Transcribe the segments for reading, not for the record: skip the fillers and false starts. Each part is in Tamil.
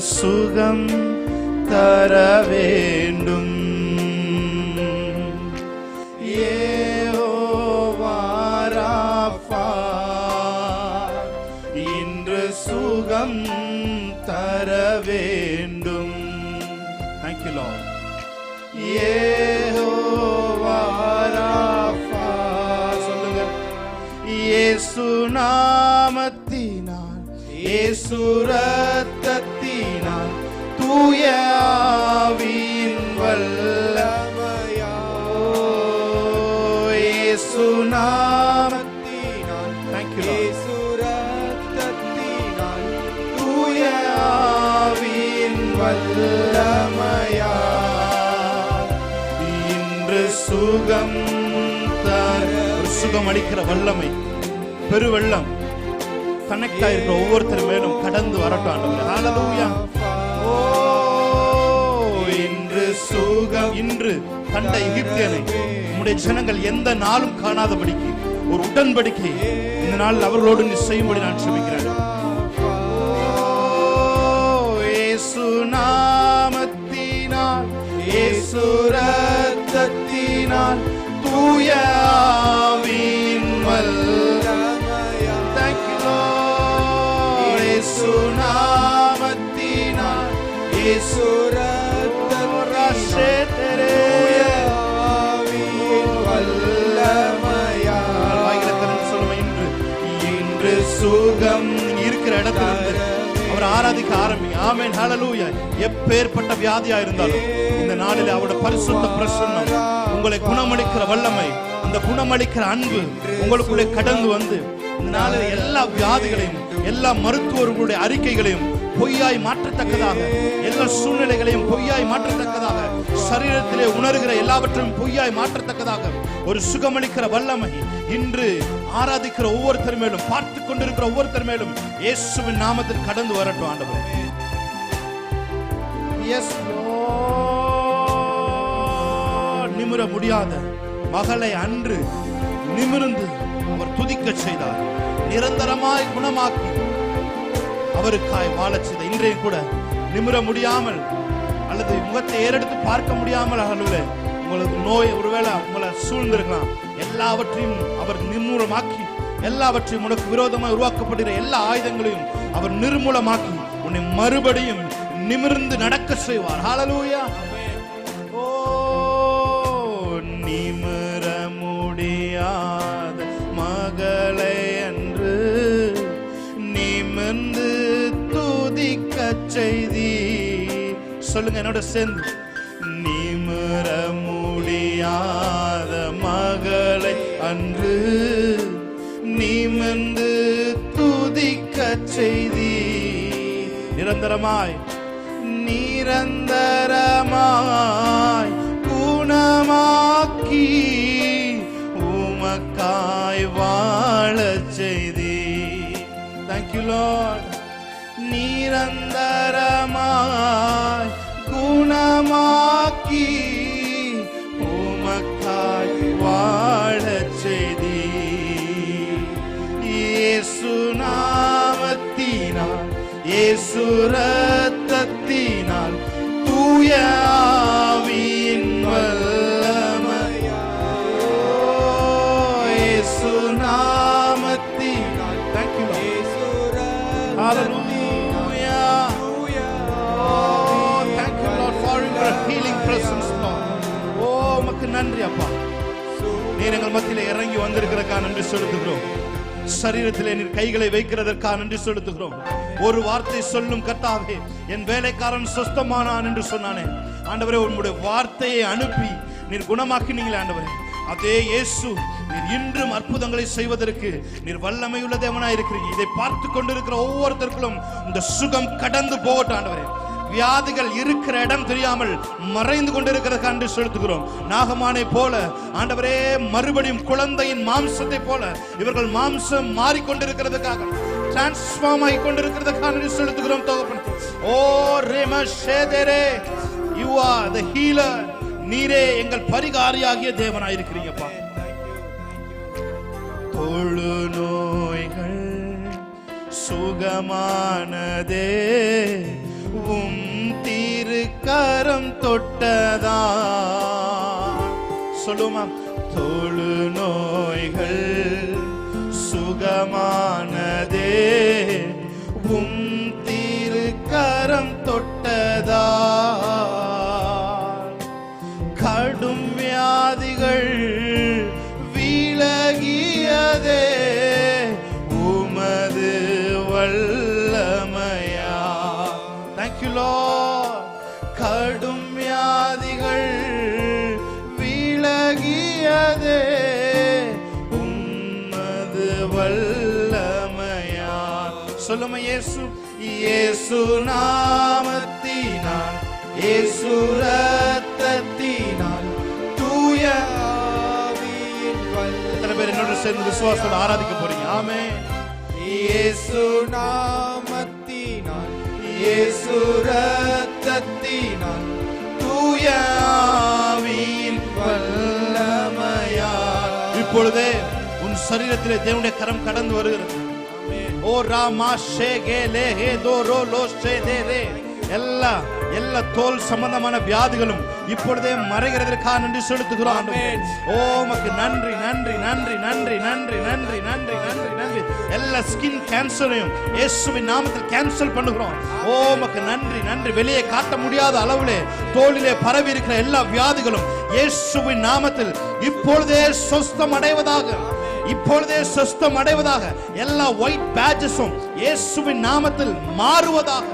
சுகம் தர வேண்டும். யெகோவா ராஃபா, இன்று சுகம் தர வேண்டும். Thank you Lord. Jehovah Rafah, சொல்லுங்க. இயேசு நாமத்தினால், இயேசு இரத்தத்தினால், தூய ஆவியின் வல்லமையால், இயேசு நாமத்தினால், Thank you Lord. இயேசு இரத்தத்தினால், தூய ஆவியின் வல்லமையால், இன்று சுகம் தர, சுகம் அளிக்கிற வல்லமை, பெருவெள்ளம் கனெக்ட் ஆயிருக்கிற ஒவ்வொருத்தர் மேலும் கடந்து வரட்டும் ஆண்டவரே. ஹalleluya. ஓ, இன்று சுகம், இன்று கண்ட எகிப்தியனை உம்முடைய ஜனங்கள் எந்த நாளும் காணாதபடிக்கு ஒரு உடன்படிக்கை இந்த நாள் அவர்களோடு நீ செய்யும்படி நான் ஜெபிக்கிறேன். இயேசு நாமத்தினால், இயேசு இரத்தத்தினால், தூய ஆவியின் வல்லமையால், Thank you Lord. இயேசு நாமத்தினால், இயேசு இரத்தத்தினால், தூய ஆவியின் வல்லமையால், வாய்கிறேன் சொல்லுவேன். இன்று சுகம் இருக்கிற இடத்திலிருந்து அவர் ஆராதிக்க ஆரம்பிங்க. ஆமென், ஹalleluya. எப்பேற்பட்ட வியாதியா இருந்தாலும் இந்த நாளில் அவருடைய பரிசுத்த பிரசன்னம், உங்களை குணமளிக்கிற வல்லமை, அந்த குணமளிக்கிற அன்பு உங்களுக்குள்ளே கடந்து வந்து இந்த நாளில் எல்லா வியாதிகளையும், எல்லா மருத்துவர்களுடைய அறிக்கைகளையும் பொய்யாய் மாற்றத்தக்கதாக, எல்லா சூழ்நிலைகளையும் பொய்யாய் மாற்றத்தக்கதாக, சரீரத்திலே உணர்கிற எல்லாவற்றையும் பொய்யாய் மாற்றத்தக்கதாக ஒரு சுகமளிக்கிற வல்லமை இன்று ஆராதிக்கிற ஒவ்வொருத்தர் மேலும், பார்த்து கொண்டிருக்கிற ஒவ்வொருத்தர் மேலும் இயேசுவின் நாமத்தில் கடந்து வரட்டும் ஆண்டவரே. Yes lord. நிமிர முடியாத மகளை அன்று நிமிர்ந்து அவர் துதிக்க செய்தார். நிரந்தரமாய் குணமாக்கி அவருக்காய் வாழச் செய்த இன்றையும் கூட நிமிர முடியாமல் அல்லது முகத்தை ஏறெடுத்து பார்க்க முடியாமல் உங்களுக்கு நோய் ஒருவேளை உங்களை சூழ்ந்திருக்கலாம். எல்லாவற்றையும் அவர் நிர்மூலமாக்கி, எல்லாவற்றையும் உனக்கு விரோதமாக உருவாக்கப்படுகிற எல்லா ஆயுதங்களையும் அவர் நிர்மூலமாக்கி உன்னை மறுபடியும் நிமிர்ந்து நடக்க செய்வார். ஹalleluya. ஓ, நிமிர முடியாத மகளை அன்று நிமிர்ந்து துதிக்க செய்தி. சொல்லுங்க என்னோட சேர்ந்து. நிமிர முடியாத மகளை அன்று நிமிர்ந்து துதிக்க செய்தி. நிரந்தரமாய், நிரந்தரமாய் குணமாக்கி உமக்காய் வாழச் செய்தி. Thank you Lord. நிரந்தரமாய் குணமாக்கி உமக்காய் வாழச் செய்தி. இயேசு நாமத்தினால், இயேசு இரத்தத்தினால், தூய ஆவியின் வல்லமையால், இயேசு நாமத்தினால். Thank you Lord. Hallelujah. Oh, thank you Lord for your healing presence Lord. Oh, உமக்கு நன்றி அப்பா. நீர் எங்கள் மத்தியிலே இறங்கி வந்திருக்கிறதுக்காக நன்றி செலுத்துகிறோம். சரீரத்திலே நீர் கைகளை வைக்கிறதற்காக நன்றி செலுத்துகிறோம். ஒரு வார்த்தை சொல்லும் கர்த்தாவே, என் வேலைக்காரன் சுஸ்தமானான் என்று சொன்னானே ஆண்டவரே, உம்முடைய வார்த்தையை அனுப்பி நீர் குணமாக்கினீங்களே ஆண்டவரே, அதே இயேசு நீர் இன்றும் அற்புதங்களை செய்வதற்கு நீர் வல்லமையுள்ள தேவனாய் இருக்கிறீங்க. இதை பார்த்து கொண்டிருக்கிற ஒவ்வொருத்தருக்கும் இந்த சுகம் கடந்து போகட்டும் ஆண்டவரே. வியாதிகள் இருக்கிற இடம் தெரியாமல் மறைந்து கொண்டிருக்கிறதுக்கு நன்றி செலுத்துகிறோம். நாகமானை போல ஆண்டவரே, மறுபடியும் குழந்தையின் மாம்சத்தை போல இவர்கள் மாம்சம் மாறிக்கொண்டிருக்கிறதுக்காக, டிரான்ஸ்ஃபார்ம் ஆகி கொண்டிருக்கிறதுக்காக நன்றி செலுத்துகிறோம் தகப்பனே. ஓ ரேம ஷேதரே, யூ ஆர் தி ஹீலர். நீரே எங்கள் பரிகாரியாகிய தேவனாய் இருக்கிறீங்கப்பா. தொழு நோய்கள் சுகமானதே, உம் திருக்கரம் தொட்டதா. சொல்லுமா, தொழு நோய்கள் சுகமானதே உம் திருக்கரம் தொட்டதா. கடும் வியாதிகள் விலகியதே உமது வல்லமையா. Thank you Lord. கடும் வியாதிகள் விலகியதே உமது வல்லமையா. சொல்லுமா, இயேசு இயேசு நாமத்தினால் இயேசு ரத்தத்தினால் தூய ஆவியின் வல்லமை. எத்தனை பேர் என்னோட சேர்ந்து விசுவாசத்தோட ஆராதிக்க போறீங்க? ஆமென். இயேசு நாமத்தினால் இயேசு ரத்தத்தினால் தூய ஆவியின் வல்லமையா. இப்பொழுதே உன் சரீரத்திலே தேவனுடைய கரம் கடந்து வருகிறது. ஓ ராமா ஷேகே லே ஹே தோ ரோ லோ ஷே தே ரே. எல்லா தோல் சம்பந்தமான வியாதிகளும் இப்பொழுதே மறைகிறதற்காக நன்றி செலுத்துகிறோம் ஆண்டவரே. ஓ உமக்கு நன்றி நன்றி நன்றி நன்றி நன்றி நன்றி நன்றி நன்றி நன்றி. எல்லா ஸ்கின் கேன்சரையும் இயேசுவின் நாமத்தில் கேன்சல் பண்ணுகிறோம். ஓ உமக்கு நன்றி நன்றி. வெளியே காட்ட முடியாத அளவிலே தோலிலே பரவி இருக்கிற எல்லா வியாதிகளும் இயேசுவின் நாமத்தில் இப்பொழுதே சொஸ்தம் அடைவதாக, இப்பொழுதே சொஸ்தம் அடைவதாக. எல்லா ஒயிட் பேட்ஜஸும் இயேசுவின் நாமத்தில் மாறுவதாக.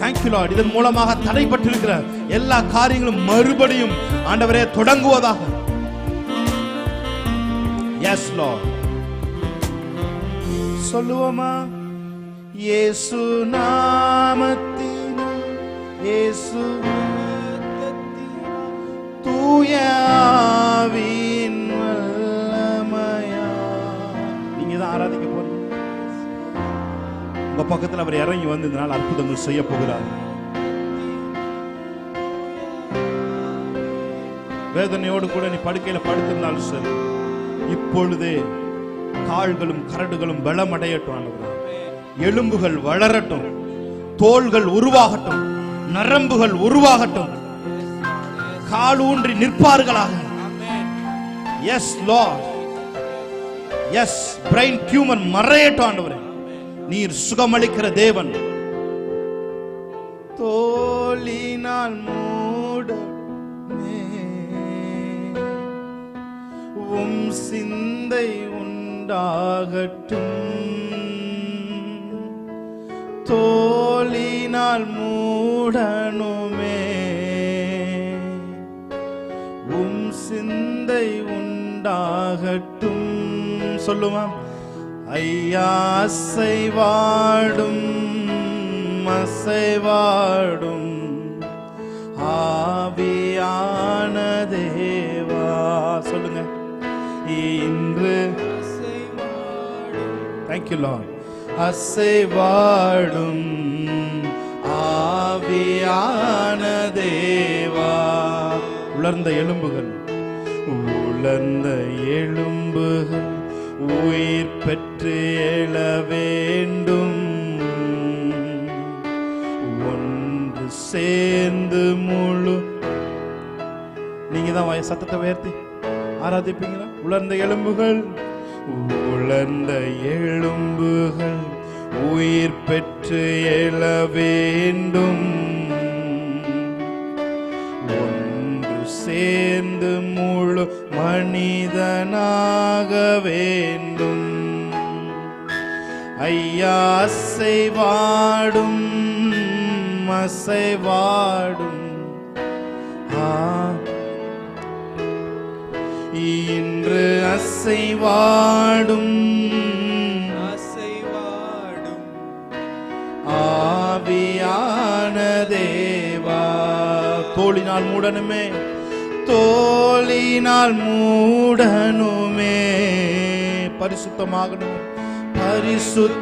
Thank you Lord. இதன் மூலமாக தடைப்பட்டிருக்கிற எல்லா காரியங்களும் மறுபடியும் ஆண்டவரே தொடங்குவதாக. Yes Lord. சொல்லுவோமா, இயேசு நாமத்தினால் இயேசு தூய ஆவியின் வல்லமையா. நீங்க தான் ஆராதிக்க போறீங்க. உங்க பக்கத்தில் அவர் இறங்கி வந்து இந்த நாள் அற்புதங்கள் செய்ய போகிறார். வேதனையோடு கூட நீ படுக்கையில படுத்திருந்தாலும் சரி, இப்பொழுதே கால்களும் கரடுகளும் பலமடையட்டும். எலும்புகள் வளரட்டும், தோள்கள் உருவாகட்டும், நரம்புகள் உருவாகட்டும், காலூன்றி நிற்பார்களாக. Yes Lord. Yes, brain tumour மறையட்டும் ஆண்டவரே. நீர் சுகமளிக்கிற தேவன். தோலினால் மூடமே உம் சிந்தை உண்டாகட்டும். தோலினால் மூடனுமே உம் சிந்தை உண்டாகட்டும். சொல்லுமா, ஐயா அசைவாடும் அசைவாடும் ஆவியான தேவா. சொல்லுங்க, இன்று தேங்க்யூ லார்ட். அசைவாடும் ஆவியான தேவா. உலர்ந்த எலும்புகள் உலர்ந்த எலும்புகள் உயிர் பெற்று எழ வேண்டும். ஒன்று சேர்ந்து முழு. நீங்க தான் சத்தத்தை உயர்த்தி ஆராதிப்பீங்களா? உலர்ந்த எலும்புகள் உலர்ந்த எலும்புகள் உயிர் பெற்று எழ வேண்டும். ஒன்று சேர்ந்து முழு மனிதனாக வேண்டும். ஐயா அசைவாடும் அசைவாடும் இன்று அசைவாடும் அசைவாடும் ஆவியான தேவா. தோளினால் மூடனுமே தோளினால் மூடனுமே பரிசுத்தமாகணும் பரிசுத்தமாகணுமே.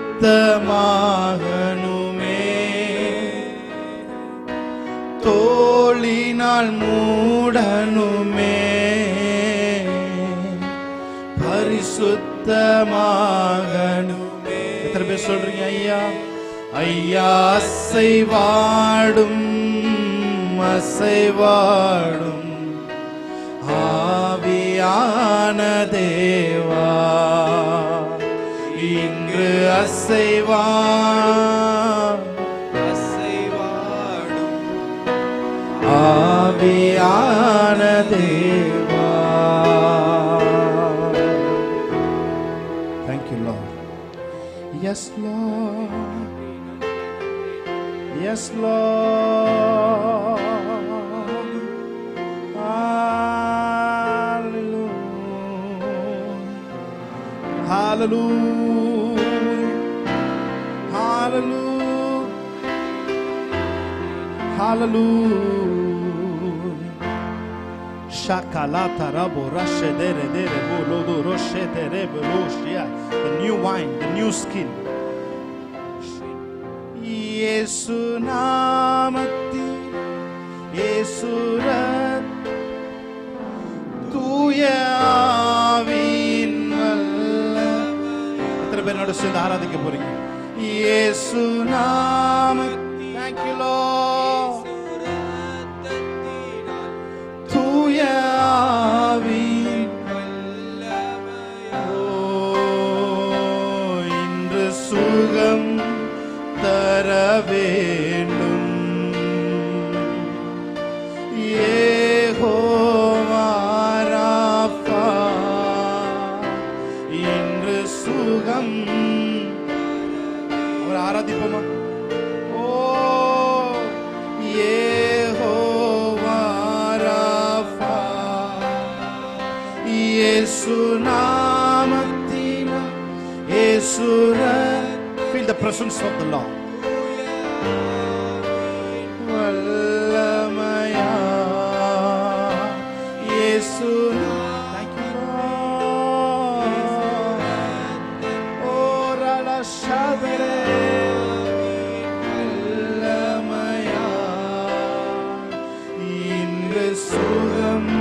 தோளினால் மூடனுமே பரிசுத்தமாகணுமே. எத்தனை பேர் சொல்றீங்க ஐயா? ஐயா அசைவாடும் அசைவாடும் ஆவியான தேவா, இங்கு அசைவாடும் ஆவியான தேவா. Thank you, Lord. Yes, Lord. Yes, Lord. Hallelujah. Hallelujah. Hallelujah. Hallelujah. Shakalata rabo rashe dere dere bolo do roshe dere bolo shia. The new wine, the new skin. Yesu namati Yesu rat தூய ஆவியின் வல்லமை. எத்தனை பேர் நடு சேர்ந்து ஆராதிக்க போறீங்க? இயேசு நாமத்தில். Thank you, Lord. தூய ஆவியின் வல்லமை. இன்று சுகம் தர வேண்டும். யெகோவா ராஃபா, இன்று சுகம். அவர் ஆராதிப்போமா? ஓ யெகோவா ராஃபா, இயேசு நாமத்தினால் இயேசு. Feel the presence of the Lord. வல்லமையா இயேசு. Thank you, Lord. ora la shabere வல்லமையா இன்று சுகம்.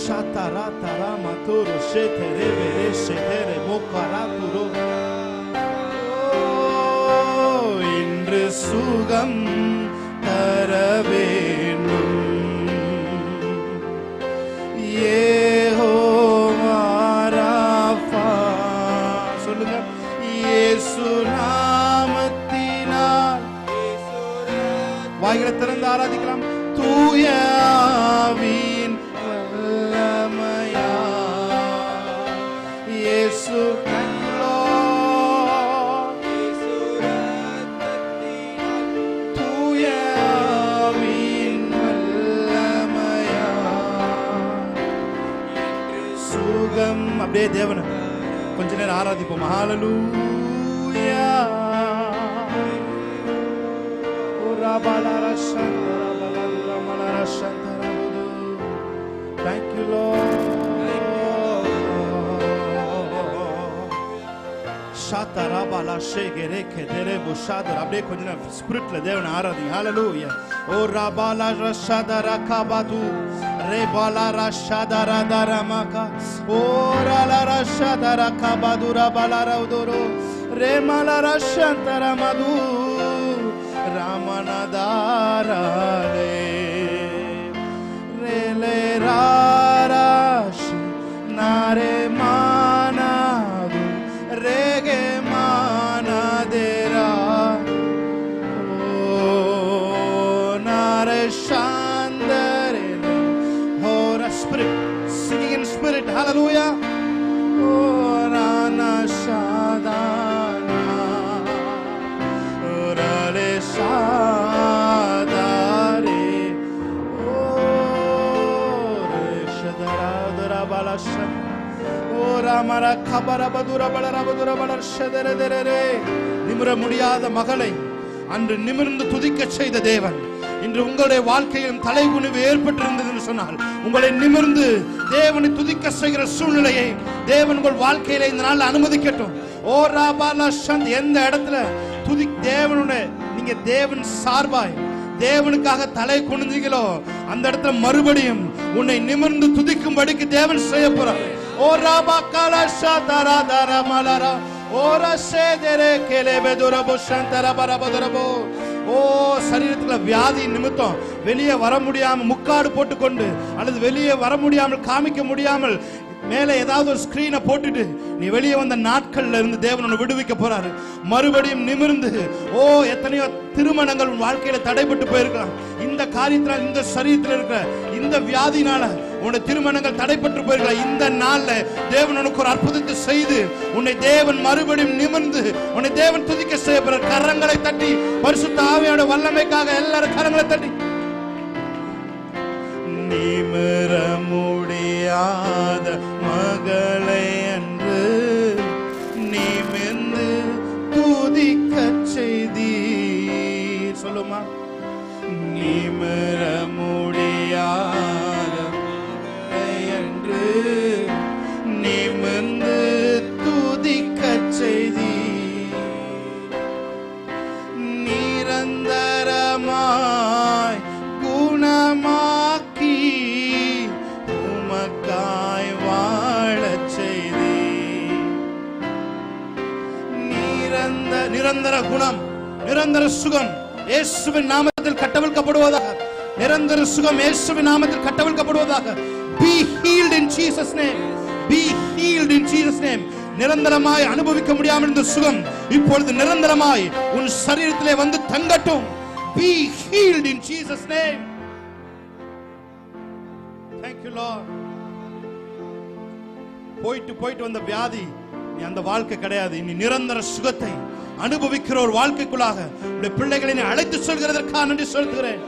Shatara tara maturu shetere bere shetere mokaraturu. இன்று சுகம் தர வேண்டும். யெகோவா ராஃபா. சொல்லுங்க. இயேசு நாமத்தினால். வாய்களை திறந்து ஆராதிக்கலாம். தூய ஆவியின் வல்லமையா இயேசு. அப்படியே தேவனை கொஞ்ச நேரம் ஆராதிப்போம். ஹalleluya. Thank you, Lord. ஷாதரபல ஷேகரே கெதரே புஷாதர. அப்படியே கொஞ்ச நேரம் ஸ்பிரிட்ல தேவனை ஆராதிங்க. ஹalleluya. ஓ ரபால ரஷதர கபது rebala rashadara daramaka. O rala rashadara kabadura balara udoro remala rashantara madu ramanadara rele rarash nare manadu rege manadera. O nare shandare. Spirit, singing in spirit. Hallelujah. Oh rana shadana rale shadare. Oh re shadara dara balasha. Oh ramara khabara badura balara badura balar shadare dere. நிமிர முடியாத மகளை அன்று நிமிர்ந்து துதிக்க செய்த தேவன் இன்று உங்களுடைய வாழ்க்கையிலும் தலைகுனிவு ஏற்பட்டிருந்தது என்று சொன்னால், உங்களை நிமிர்ந்து தேவனை துதிக்க செய்கிற சூழ்நிலையை தேவன் உங்கள் வாழ்க்கையில இந்த நாள் அனுமதிக்கட்டும். ஓ ராபாலா சந்த். எந்த இடத்துல தேவனுடைய நீங்க தேவன் சார்பாய் தேவனுக்காக தலை குனிந்தீங்களோ அந்த இடத்துல மறுபடியும் உன்னை நிமிர்ந்து துதிக்கும்படிக்கு தேவன் செய்ய போறார். ஓ ராபா காலா ஷாதாரா தாரா மலரா. ஓ ஓ சரீரத்துல வியாதி நிமித்தம் வெளியே வர முடியாம முக்காடு போட்டுக்கொண்டு அல்லது வெளியே வர முடியாமல் காமிக்க முடியாமல் மேலே ஏதாவது ஒரு ஸ்கிரீனை போட்டுட்டு நீ வெளியே வந்த நாட்கள்ல இருந்து தேவன் உன்னை விடுவிக்க போறாரு. மறுபடியும் நிமிர்ந்து எத்தனையோ திருமணங்கள் உன் வாழ்க்கையில தடைபட்டு போயிருக்கலாம். இந்த காரியத்தினால், இந்த சரீரத்தில் இருக்கிற இந்த வியாதினால உன்னுடைய திருமணங்கள் தடைபட்டு போயிருக்கலாம். இந்த நாள்ல தேவன் உனக்கு ஒரு அற்புதத்தை செய்து உன்னை தேவன் மறுபடியும் நிமிர்ந்து உன்னை தேவன் துதிக்க செய்ய போற. கரங்களை தட்டி பரிசுத்த ஆவியோட வல்லமைக்காக எல்லாரும் கரங்களை தட்டி. நிமிர முடியாத மகளை என்று நிமிர்ந்து துதிக்க செய்தீர். சொல்லுமா. நிமிர முடியாத மகளை என்று நிமிர்ந்து துதிக்க செய்தீர். நிரந்தரமாய் குணமாக்கி உமக்காய் வாழச் செய்தீர். நிரந்தர குணம், நிரந்தர சுகம் இயேசுவின் நாமத்தில் கட்டவிழ்க்கப்படுவதாக. நிரந்தர சுகம் இயேசுவின் நாமத்தில் கட்டவிழ்க்கப்படுவதாக. Be healed in Jesus name. Be healed in Jesus name. நிரந்தரமாய் அனுபவிக்க முடியாமல் இருந்த சுகம் இப்பொழுது நிரந்தரமாய் உன் சரீரத்திலே வந்து தங்கட்டும். Be healed in Jesus name. Thank you Lord. போயிட்டு வந்த வியாதி நீ அந்த வாழ்க்கை கிடையாது. நீ நிரந்தர சுகத்தை அனுபவிக்கிற ஒரு வாழ்க்கைக்குள்ளாக உடைய பிள்ளைகளை நீ அழைத்து சொல்கிறதற்காக நன்றி செலுத்துகிறேன்.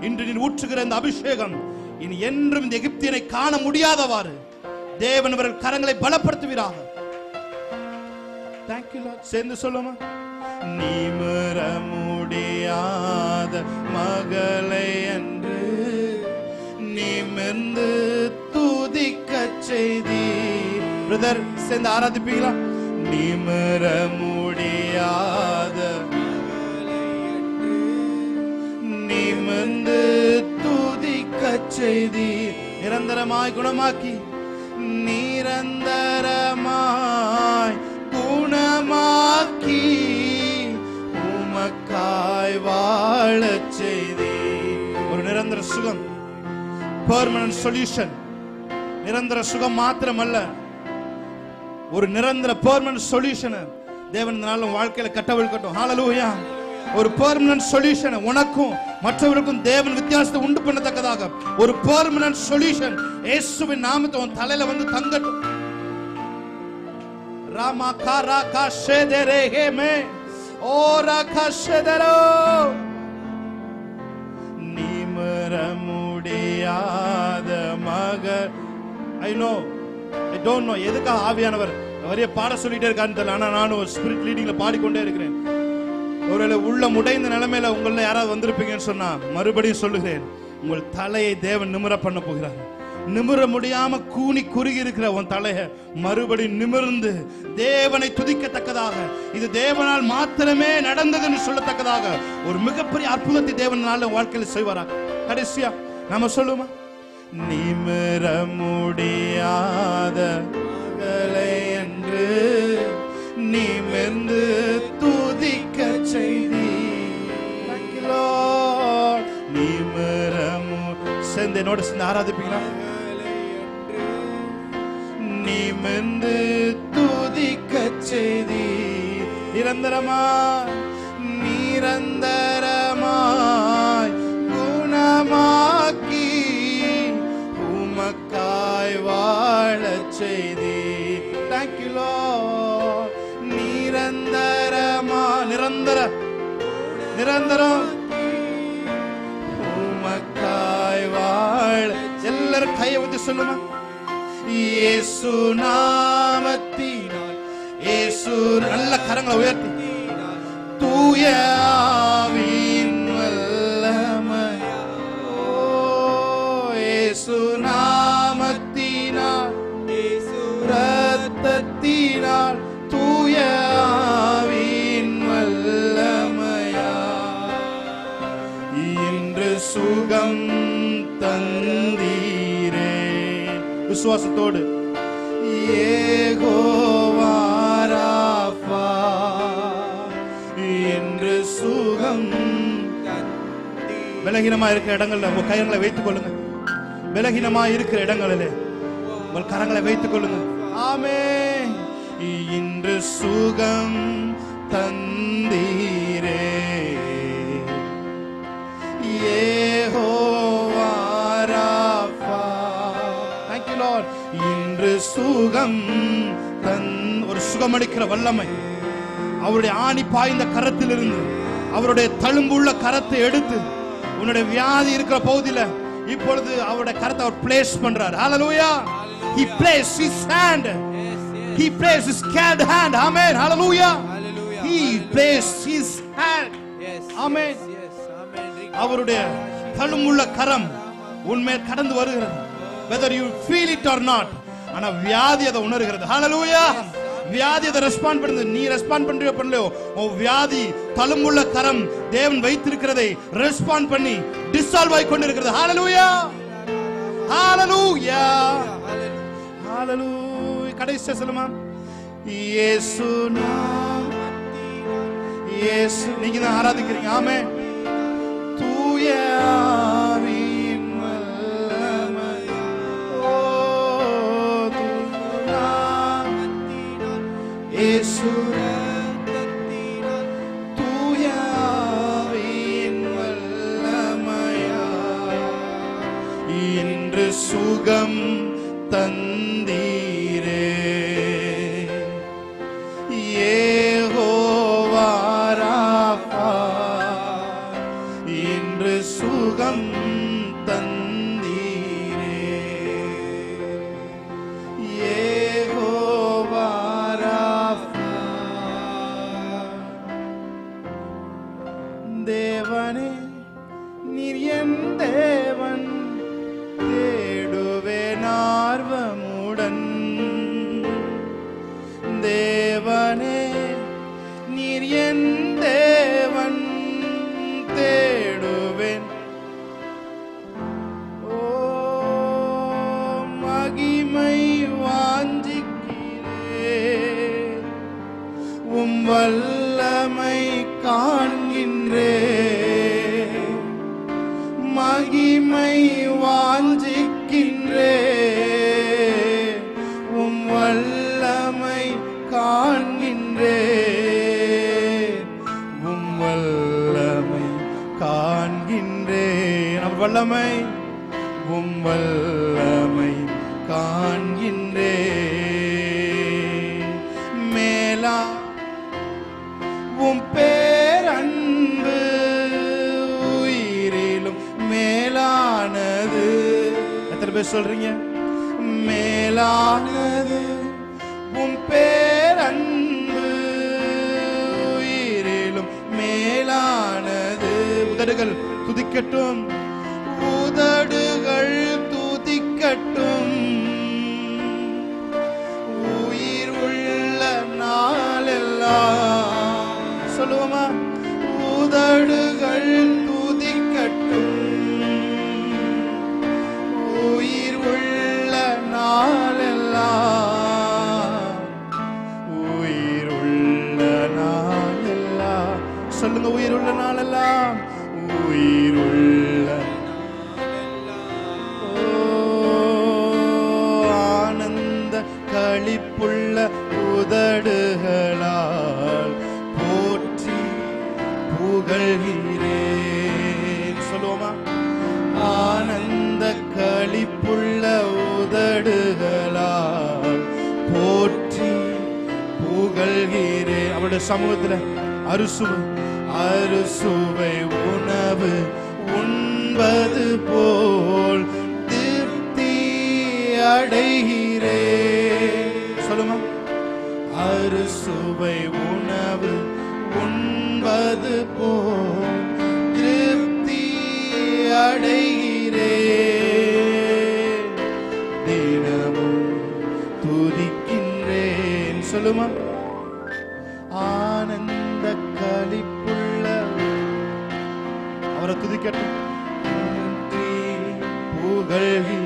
இன்று நீ ஊற்றுகிற இந்த அபிஷேகம் இனி என்றும் இந்த எகிப்தியனை காண முடியாதவாறு தேவன் அவர்கள் கரங்களை பலப்படுத்துவீராக. Thank you Lord. சேர்ந்து சொல்லுமா. நிமிர முடியாத மகளை என்று நிமிர்ந்து துதிக்க செய்தீர். பிரதர் சேர்ந்து ஆராதிப்பீங்களா. நிமிர முடியாத மகளை என்று நிமிர்ந்து துதிக்க செய்தீர். நிரந்தரமாய் குணமாக்கி, நிரந்தரமாய் குணமாக்கி உமக்காய் வாழச் செய்தீர். ஒரு நிரந்தர சுகம், பெர்மனன்ட் சொல்யூஷன். நிரந்தர சுகம் மாத்திரமல்ல, ஒரு நிரந்தர பெர்மனன்ட் சொல்யூஷன் தேவன் இந்த நாள் வாழ்க்கையில கட்டவிழ்க்கட்டும். ஹalleluya. ஒரு பெர்மனன்ட் சொல்யூஷன் உனக்கும் மற்றவர்களுக்கும் தேவன் வித்தியாசத்தை உண்டு பண்ணத்தக்கதாக ஒரு பெர்மனன்ட் சொல்யூஷன் இயேசுவின் நாமத்தில் உன் தலையில வந்து தங்கட்டும். ராமா காரா காஷேதரே ஹேமே ஓரா காஷேதரோ. நிமிர முடியாத மகள். I don't know எதுக்காக ஆவியானவர் நிறைய பாட சொல்லிட்டே இருக்கான்னு தெரியல. ஆனா நானும் ஸ்பிரிட் லீடிங்ல பாடிக்கொண்டே இருக்கிறேன். ஒருவேளை உள்ள முடைந்த நிலைமையில உங்கள யாராவது வந்திருப்பீங்கன்னு சொன்னா மறுபடியும் சொல்லுகிறேன், உங்கள் தலையை தேவன் நிமிர பண்ண போகிறார். நிமிர முடியாம கூனி குறுகி இருக்கிற உன் தலையை மறுபடியும் நிமிர்ந்து தேவனை துதிக்கத்தக்கதாக, இது தேவனால் மாத்திரமே நடந்ததுன்னு சொல்லத்தக்கதாக ஒரு மிகப்பெரிய அற்புதத்தை தேவன் நாள் வாழ்க்கையில் செய்வாராக. கடைசியா நாம சொல்லுமா. நிமிர முடியாத மகளை என்று நிமிர்ந்து துதிக்க செய்தீர். நிமிரமு சேர்ந்து என்னோட சேர்ந்து ஆராதிப்பீங்களா. நிமிர்ந்து துதிக்க செய்தீர். நிரந்தரமாய் நிரந்தரமாய் குணமாக்கி உமக்காய் வாழச் செய்தீர். Thank you Lord. நிரந்தரம் உமக்காய் வாழ. எல்லாரும் கையை வந்து சொல்லுமா. இயேசு நாமத்தினால், இயேசு நல்ல கரங்களை உயர்த்தி, தூய ஆவியின் வல்லமையா, இயேசு நாமத்தினால், இயேசு இரத்தத்தினால், தூய ஆவியின் வல்லமையா இன்று சுகம் தந்தீரே. விசுவாசத்தோடு யெகோவா ராஃபா என்று சுகம். பலகீனமா இருக்கிற இடங்கள்ல உங்க கைகளை வைத்துக் கொள்ளுங்க. பலகீனமா இருக்கிற இடங்களிலே உங்கள் கரங்களை வைத்துக் கொள்ளுங்க. ஆமென். இன்று சுகம் தந்தீரே Jehovah Rafah. Thank you Lord. இன்று சுகம் ஒரு சுகமளிக்கிற வல்லமை அவருடைய ஆணி பாய்ந்த கரத்திலிருந்து, அவருடைய தழும்புள்ள கரத்தை எடுத்து உன்னுடைய வியாதி இருக்கிற பகுதியில இப்பொழுது அவருடைய கரத்தை அவர் பிளேஸ் பண்றார். ஹalleluya. He placed his hand. He placed his scared hand. Amen. Hallelujah. He placed his hand. Amen. அவருடைய தழும்புள்ள கரம் உன்மேல் கடந்து வருகிறது. Whether you feel it or not, ஆனா வியாதி அதை உணர்கிறது. Hallelujah. வியாதி அதை ரெஸ்பாண்ட் பண்ணுது. நீ ரெஸ்பாண்ட் பண்றியோ பண்ணலையோ, உன் வியாதி தழும்புள்ள கரம் தேவன் வைத்திருக்கிறதை ரெஸ்பாண்ட் பண்ணி டிசால்வ் ஆகி கொண்டிருக்கிறது. Hallelujah. Hallelujah. Hallelujah. கடைசி சொல்லுமா, இயேசு நாமத்தில். இயேசு நீங்க தான் ஆராதிக்கிறீங்க. ஆமென். தூய ஆவியின் வல்லமை, ஓ தூய நாமத்தினால், இயேசு ரத்தத்தினால், தூய ஆவியின் வல்லமையால் இன்று சுகம் தந்தீரே யெகோவா ராஃபா. இன்று சுகம் தந்தீரே யெகோவா ராஃபா. தேவனே நீர் என் தேவன், தேடுவேன் ஆர்வமுடன். தேவனே நீர் என் தேவன், தேடுவேன். ஓ மகிமை வாஞ்சிக்கிறேன், உம் வல்லமை காண்கின்றேன். மகிமை வாஞ்சிக்கின்றேன், உம் வல்லமை காண்கின்றேன். உம் வல்லமை காண்கின்றேன். அவர் வல்லமை, உம் வல்லமை காண்கின்றேன். மேலா உம் பேரன்பு உயிரிலும் மேலானது. எத்தனை பேர் சொல்றீங்க? மேலானது உம் பேரன்பு உயிரிலும் மேலானது. உதடுகள் துதிக்கட்டும், உதடுகள் துதிக்கட்டும், உயிர் உள்ள நாளெல்லாம். சொல்லுவோமா? உதடுகள் துதிக்கட்டும், உயிர் உள்ள நாளெல்லாம். உயிர் உள்ள நாளெல்லாம். சொல்லுங்க, உயிர் உள்ள நாளெல்லாம். உயிர் உள்ள ஆனந்த களிப்புள்ள உதடுகளால் போற்றி புகழ்கிறேன். சொல்லுவோமா? ஆனந்த களிப்புள்ள உதடுகளால் போற்றி புகழ்கிறேன். அவருடைய சமூகத்தில் அறுசுவை உணவு உண்பது போல் திருப்தி அடைகிறேன். சொல்லுமா? அறுசுவை உணவு உண்பது போல் திருப்தி அடைகிறேன். தினமும் துதிக்கின்றேன். சொல்லுமா? ஆனந்த களிப்புள்ள அவரை துதிக்கட்டும், புகழ்கிறேன்.